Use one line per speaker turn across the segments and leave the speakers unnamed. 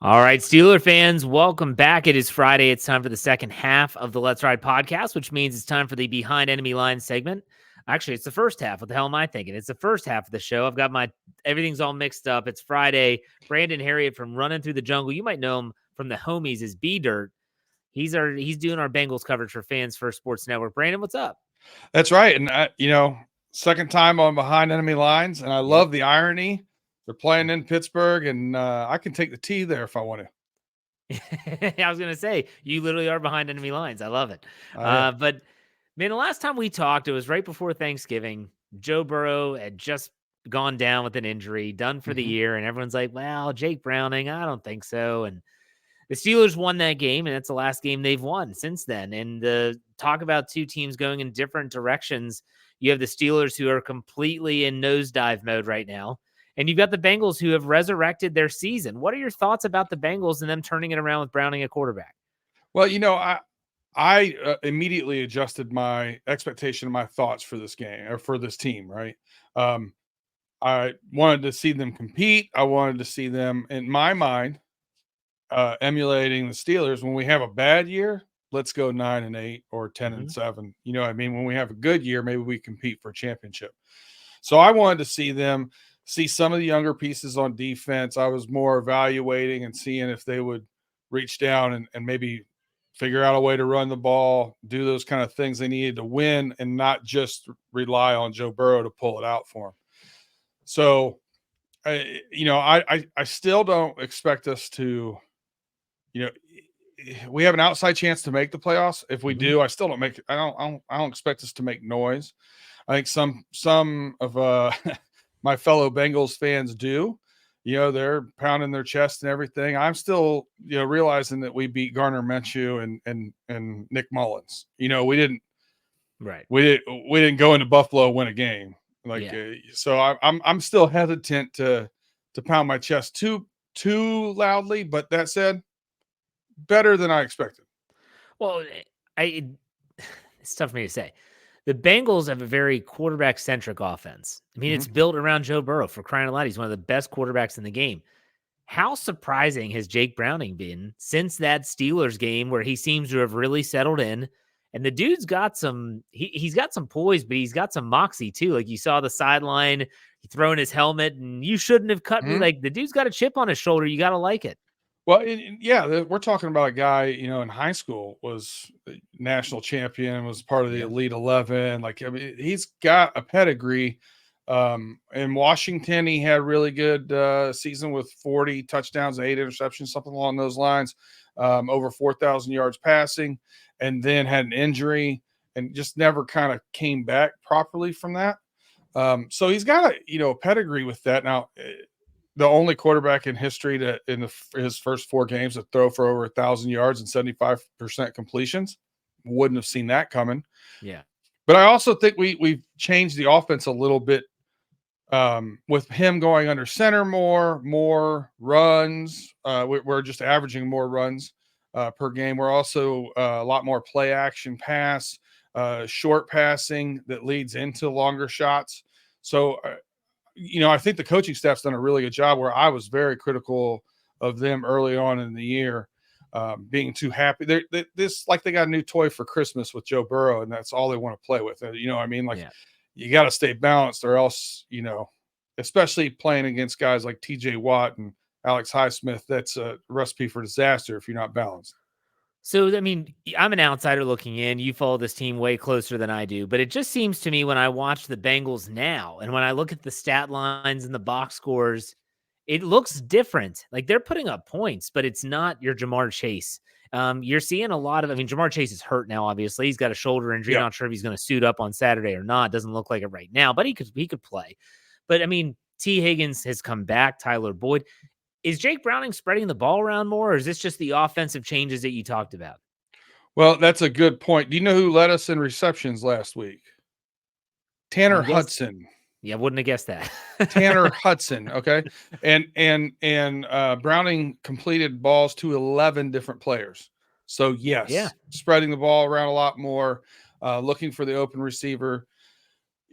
All right, Steeler fans, welcome back. It is Friday. It's time for the second half of the Let's Ride podcast, which means it's time for the Behind Enemy Lines segment. Actually, it's the first half. What the hell am I thinking? It's the first half of the show. I've got everything's all mixed up. It's Friday. Brandon Herriott from Runnin Thru the Jungle. You might know him from the homies as B-Dirt. He's doing our Bengals coverage for Fans First Sports Network. Brandon, what's up?
That's right. And, second time on Behind Enemy Lines, and I love the irony. They're playing in Pittsburgh, and I can take the T there if I want to.
I was going to say, you literally are behind enemy lines. I love it. But, man, the last time we talked, it was right before Thanksgiving. Joe Burrow had just gone down with an injury, done for the year, and everyone's like, well, Jake Browning, I don't think so. And the Steelers won that game, and it's the last game they've won since then. And the talk about two teams going in different directions, you have the Steelers who are completely in nosedive mode right now. And you've got the Bengals who have resurrected their season. What are your thoughts about the Bengals and them turning it around with Browning at quarterback?
Well, I immediately adjusted my expectation, my thoughts for this game or for this team, right? I wanted to see them compete. I wanted to see them, in my mind, emulating the Steelers. When we have a bad year, let's go 9-8 or 10-7. You know what I mean? When we have a good year, maybe we compete for a championship. So I wanted to see some of the younger pieces on defense. I was more evaluating and seeing if they would reach down and maybe figure out a way to run the ball, do those kind of things they needed to win and not just rely on Joe Burrow to pull it out for them. So, I still don't expect us to, we have an outside chance to make the playoffs. If we do, I still don't I don't expect us to make noise. I think some of my fellow Bengals fans do. They're pounding their chest and everything. I'm still, realizing that we beat Gardner Minshew and Nick Mullins. We didn't go into Buffalo and win a game. So I'm still hesitant to pound my chest too loudly. But that said, better than I expected.
Well, it's tough for me to say. The Bengals have a very quarterback-centric offense. I mean, it's built around Joe Burrow, for crying out loud. He's one of the best quarterbacks in the game. How surprising has Jake Browning been since that Steelers game where he seems to have really settled in? And the dude's got he's got some poise, but he's got some moxie too. Like you saw the sideline, he throwing his helmet, and you shouldn't have cut me. Like the dude's got a chip on his shoulder. You got to like it.
Well, we're talking about a guy, in high school was national champion, was part of the Elite 11. Like, I mean, he's got a pedigree. In Washington, he had really good season with 40 touchdowns and 8 interceptions, something along those lines, over 4,000 yards passing, and then had an injury and just never kind of came back properly from that. So he's got a pedigree with that. Now, the only quarterback in history to his first 4 games to throw for over 1,000 yards and 75% completions. Wouldn't have seen that coming.
Yeah.
But I also think we've changed the offense a little bit with him going under center more runs. We're just averaging more runs per game. We're also a lot more play action pass, short passing that leads into longer shots. So, I think the coaching staff's done a really good job where I was very critical of them early on in the year, being too happy. This like they got a new toy for Christmas with Joe Burrow, and that's all they want to play with. You know what I mean? You got to stay balanced or else, especially playing against guys like TJ Watt and Alex Highsmith, that's a recipe for disaster if you're not balanced.
So, I mean, I'm an outsider looking in. You follow this team way closer than I do, but it just seems to me when I watch the Bengals now and when I look at the stat lines and the box scores, it looks different. Like they're putting up points, but it's not your Jamar Chase. You're seeing a lot of, Jamar Chase is hurt now, obviously. He's got a shoulder injury. Not sure if he's going to suit up on Saturday or not. Doesn't look like it right now, but he could play. But T. Higgins has come back, Tyler Boyd. Is Jake Browning spreading the ball around more, or is this just the offensive changes that you talked about?
Well, that's a good point. Do you know who led us in receptions last week? Tanner Hudson.
Yeah, wouldn't have guessed that.
Tanner Hudson. Okay. And Browning completed balls to 11 different players. So yes, spreading the ball around a lot more, looking for the open receiver.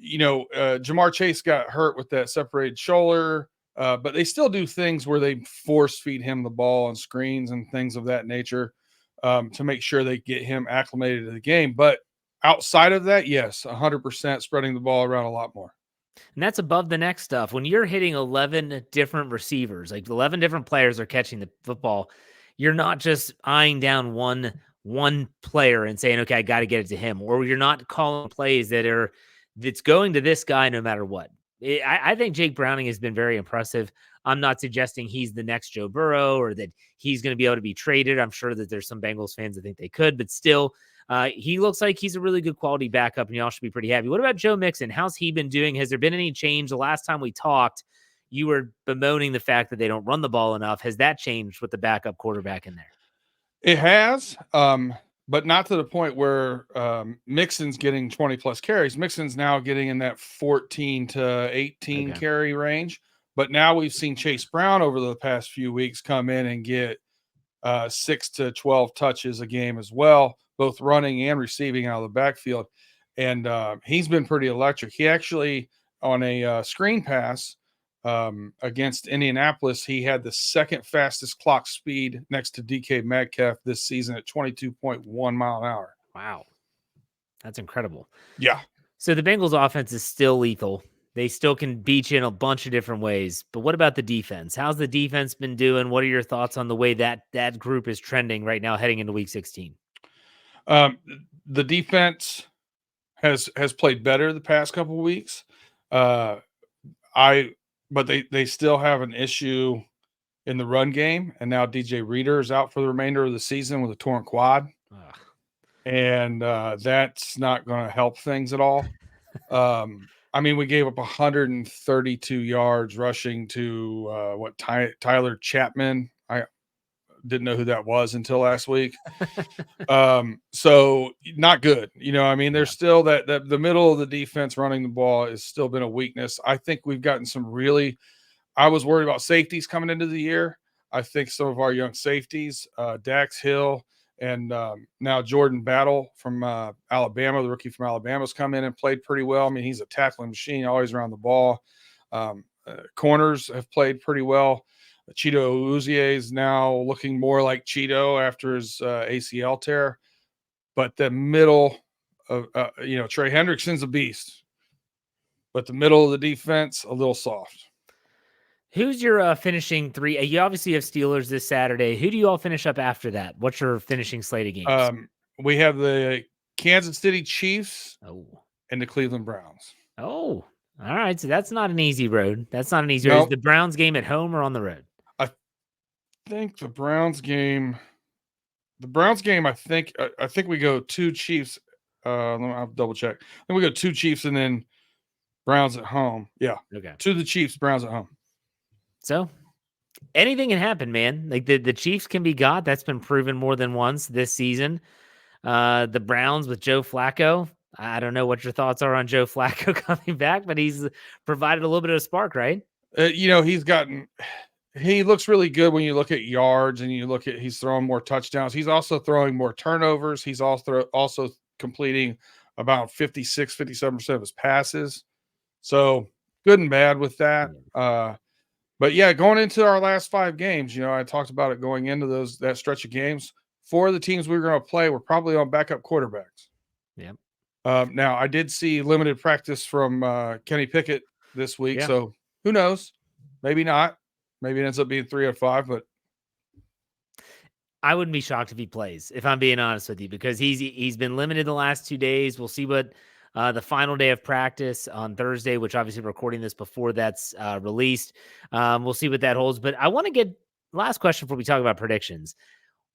Jamar Chase got hurt with that separated shoulder. But they still do things where they force feed him the ball on screens and things of that nature to make sure they get him acclimated to the game. But outside of that, yes, 100% spreading the ball around a lot more.
And that's above the next stuff. When you're hitting 11 different receivers, like 11 different players are catching the football, you're not just eyeing down one player and saying, okay, I got to get it to him, or you're not calling plays that's going to this guy no matter what. I think Jake Browning has been very impressive. I'm not suggesting he's the next Joe Burrow or that he's going to be able to be traded. I'm sure that there's some Bengals fans that think they could, but still, he looks like he's a really good quality backup, and y'all should be pretty happy. What about Joe Mixon? How's he been doing? Has there been any change? The last time we talked, you were bemoaning the fact that they don't run the ball enough. Has that changed with the backup quarterback in there?
It has, but not to the point where Mixon's getting 20 plus carries. Mixon's now getting in that 14 to 18 carry range. But now we've seen Chase Brown over the past few weeks come in and get 6 to 12 touches a game as well, both running and receiving out of the backfield. And he's been pretty electric. He actually, on a screen pass against Indianapolis, he had the second fastest clock speed next to DK Metcalf this season at 22.1 mile an hour.
Wow. That's incredible.
Yeah.
So the Bengals offense is still lethal. They still can beat you in a bunch of different ways. But what about the defense? How's the defense been doing? What are your thoughts on the way that group is trending right now heading into week 16?
The defense has played better the past couple of weeks. But they still have an issue in the run game. And now DJ Reader is out for the remainder of the season with a torn quad.
Ugh.
And that's not going to help things at all. I mean, we gave up 132 yards rushing to Tyler Chapman. I didn't know who that was until last week. So not good. I mean, there's still that the middle of the defense running the ball has still been a weakness. I think we've gotten I was worried about safeties coming into the year. I think some of our young safeties, Dax Hill, and now Jordan Battle from Alabama, the rookie from Alabama, has come in and played pretty well. I mean, he's a tackling machine, always around the ball. Corners have played pretty well. Cheeto Uzie is now looking more like Cheeto after his ACL tear. But the middle of, Trey Hendrickson's a beast. But the middle of the defense, a little soft.
Who's your finishing three? You obviously have Steelers this Saturday. Who do you all finish up after that? What's your finishing slate of games?
We have the Kansas City Chiefs and the Cleveland Browns.
Oh, all right. So that's not an easy road. That's not an easy road. Is the Browns game at home or on the road?
I think the Browns game, I think we go 2 Chiefs. I'll double check. Then we go 2 Chiefs and then Browns at home. Yeah.
Okay.
2 the Chiefs, Browns at home.
So anything can happen, man. Like the Chiefs can be got. That's been proven more than once this season. The Browns with Joe Flacco. I don't know what your thoughts are on Joe Flacco coming back, but he's provided a little bit of a spark, right?
He looks really good when you look at yards and he's throwing more touchdowns. He's also throwing more turnovers. He's also completing about 56, 57% of his passes. So good and bad with that. But yeah, going into our last 5 games, I talked about it going into that stretch of games. 4 of the teams we were going to play were probably on backup quarterbacks.
Yep.
Now I did see limited practice from Kenny Pickett this week, so who knows? Maybe not. Maybe it ends up being 3 or 5, but
I wouldn't be shocked if he plays, if I'm being honest with you, because he's been limited the last 2 days. We'll see what the final day of practice on Thursday, which obviously we're recording this before that's released. We'll see what that holds. But I want to get last question before we talk about predictions.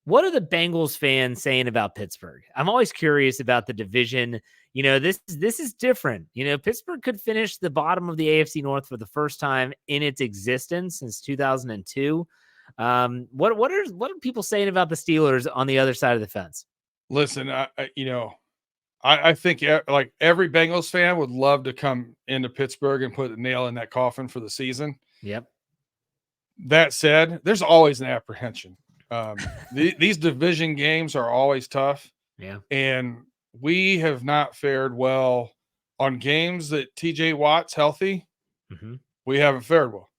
What are the Bengals fans saying about Pittsburgh? I'm always curious about the division. This is different. Pittsburgh could finish the bottom of the AFC North for the first time in its existence since 2002. What are people saying about the Steelers on the other side of the fence?
Listen, I think like every Bengals fan would love to come into Pittsburgh and put a nail in that coffin for the season.
Yep.
That said, there's always an apprehension. These division games are always tough.
Yeah.
And we have not fared well on games that TJ Watt's healthy.
Mm-hmm.
We haven't fared well.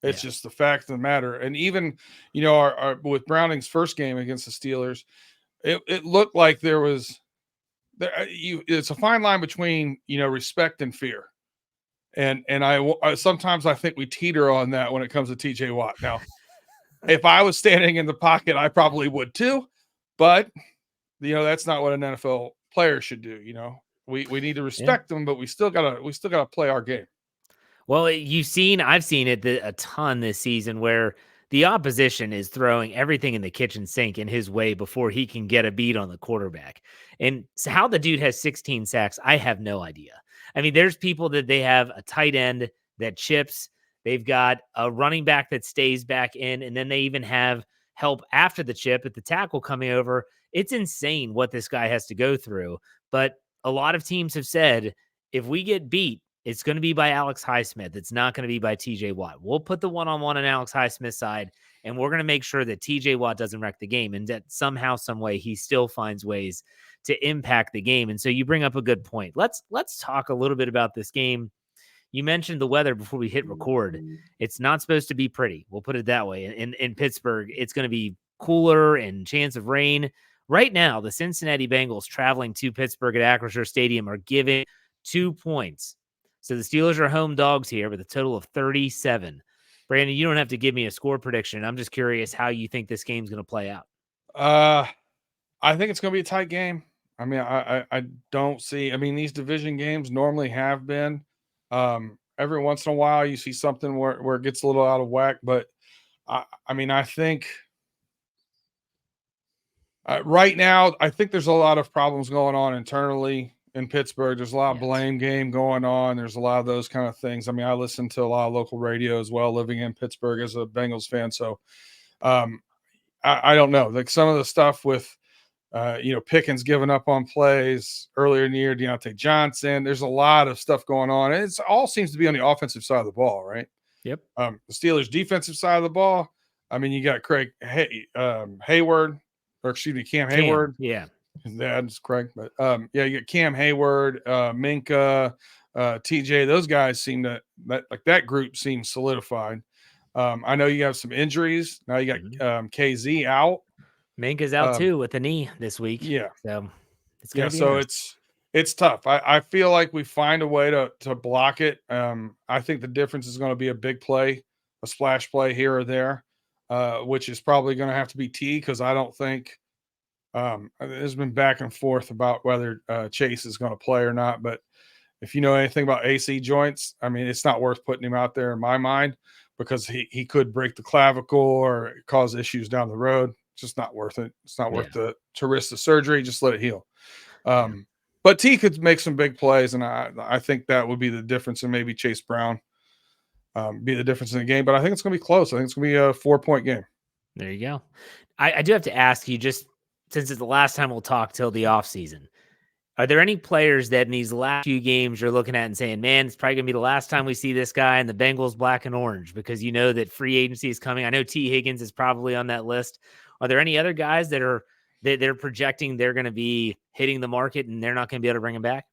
It's
Yeah.
just the fact of the matter. And even, our with Browning's first game against the Steelers, it looked like there was it's a fine line between, respect and fear. And I sometimes I think we teeter on that when it comes to TJ Watt. Now, if I was standing in the pocket, I probably would too, but that's not what an NFL player should do. We need to
Yeah.
respect them, but we still gotta play our game.
Well, I've seen it a ton this season where the opposition is throwing everything in the kitchen sink in his way before he can get a beat on the quarterback. And so how the dude has 16 sacks, I have no idea. I mean, there's people that they have a tight end that chips, they've got a running back that stays back in, and then they even have help after the chip at the tackle coming over. It's insane what this guy has to go through. But a lot of teams have said if we get beat, it's going to be by Alex Highsmith. It's not going to be by TJ Watt. We'll put the one-on-one on Alex Highsmith's side, and we're going to make sure that TJ Watt doesn't wreck the game and that somehow, some way, he still finds ways to impact the game. And so you bring up a good point. Let's talk a little bit about this game. You mentioned the weather before we hit record. It's not supposed to be pretty. We'll put it that way. In Pittsburgh, it's going to be cooler and chance of rain. Right now, the Cincinnati Bengals traveling to Pittsburgh at Acrisure Stadium are giving 2 points. So the Steelers are home dogs here with a total of 37. Brandon, you don't have to give me a score prediction. I'm just curious how you think this game's going to play out.
I think it's going to be a tight game. I mean, I don't see. I mean, these division games normally have been. Every once in a while, you see something where it gets a little out of whack. But I mean, I think right now, I think there's a lot of problems going on internally in Pittsburgh. There's a lot of blame game going on. There's a lot of those kind of things. I mean, I listen to a lot of local radio as well, living in Pittsburgh as a Bengals fan. So I don't know. Like some of the stuff with, Pickens giving up on plays earlier in the year, Deontay Johnson. There's a lot of stuff going on. And it all seems to be on the offensive side of the ball, right?
Yep.
The Steelers' defensive side of the ball. I mean, you got Hayward, or excuse me, Cam Hayward.
Yeah.
His dad's Craig, but you got Cam Hayward, Minka, TJ. Those guys seem that group seems solidified. I know you have some injuries. Now you got KZ out.
Minka's out too with the knee this week.
Yeah.
So it's going to be
it's tough. I feel like we find a way to block it. I think the difference is going to be a big play, a splash play here or there, which is probably going to have to be T, because I don't think there's been back and forth about whether Chase is going to play or not. But if you know anything about AC joints, I mean, it's not worth putting him out there in my mind, because he could break the clavicle or cause issues down the road. It's just not worth it. It's not worth to risk the surgery. Just let it heal. But T could make some big plays, and I think that would be the difference, and maybe Chase Brown be the difference in the game. But I think it's going to be close. I think it's going to be a 4-point game.
There you go. I do have to ask you, just since it's the last time we'll talk till the offseason, are there any players that in these last few games you're looking at and saying, man, it's probably going to be the last time we see this guy in the Bengals black and orange, because you know that free agency is coming? I know T. Higgins is probably on that list. Are there any other guys that they're projecting they're going to be hitting the market and they're not going to be able to bring him back?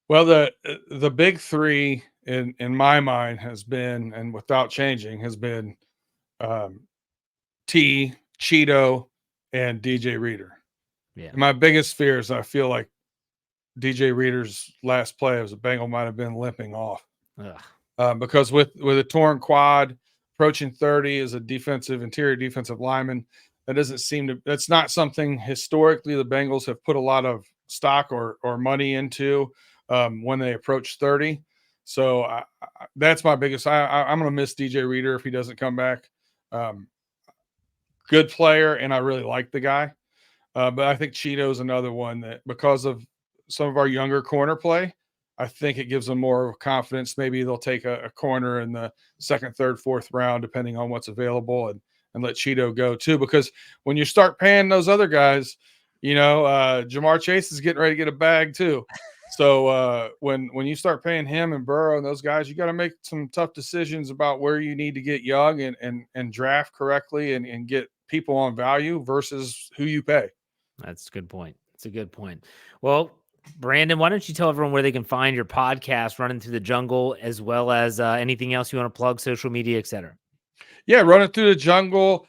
Well, the big three in my mind has been, and without changing, has been T, Cheeto, and DJ Reader.
Yeah.
And my biggest fear is I feel like DJ Reader's last play as a Bengal might have been limping off. Because with a torn quad, approaching 30 as a interior defensive lineman, that's not something historically the Bengals have put a lot of stock or money into when they approach 30. So that's my biggest. I'm going to miss DJ Reader if he doesn't come back. Good player, and I really like the guy. But I think Cheeto's another one that, because of some of our younger corner play, I think it gives them more confidence. Maybe they'll take a corner in the second, third, fourth round, depending on what's available, and let Cheeto go too. Because when you start paying those other guys, Jamar Chase is getting ready to get a bag too. So when you start paying him and Burrow and those guys, you got to make some tough decisions about where you need to get young and draft correctly and get people on value versus who you pay.
That's a good point. It's a good point. Well, Brandon, why don't you tell everyone where they can find your podcast, Runnin Thru the Jungle, as well as anything else you want to plug, social media, et cetera?
Yeah, Running Through the Jungle.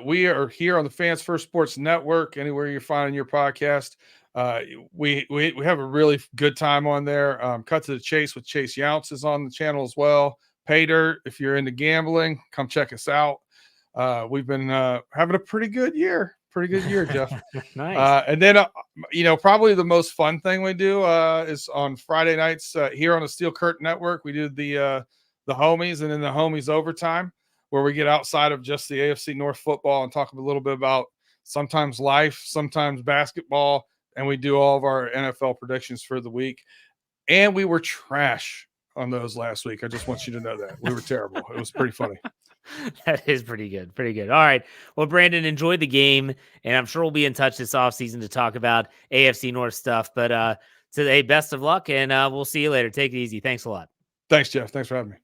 We are here on the Fans First Sports Network. Anywhere you're finding your podcast, we have a really good time on there. Cut to the Chase with Chase Younce is on the channel as well. Pay Dirt, if you're into gambling, come check us out. We've been having a pretty good year. Pretty good year, Jeff.
Nice.
And then, probably the most fun thing we do is on Friday nights here on the Steel Curtain Network. We do the homies and then the homies overtime, where we get outside of just the AFC North football and talk a little bit about sometimes life, sometimes basketball, and we do all of our NFL predictions for the week. And we were trash on those last week. I just want you to know that. We were terrible. It was pretty funny.
That is pretty good. Pretty good. All right. Well, Brandon, enjoy the game, and I'm sure we'll be in touch this offseason to talk about AFC North stuff. But today, best of luck, and we'll see you later. Take it easy. Thanks a lot.
Thanks, Jeff. Thanks for having me.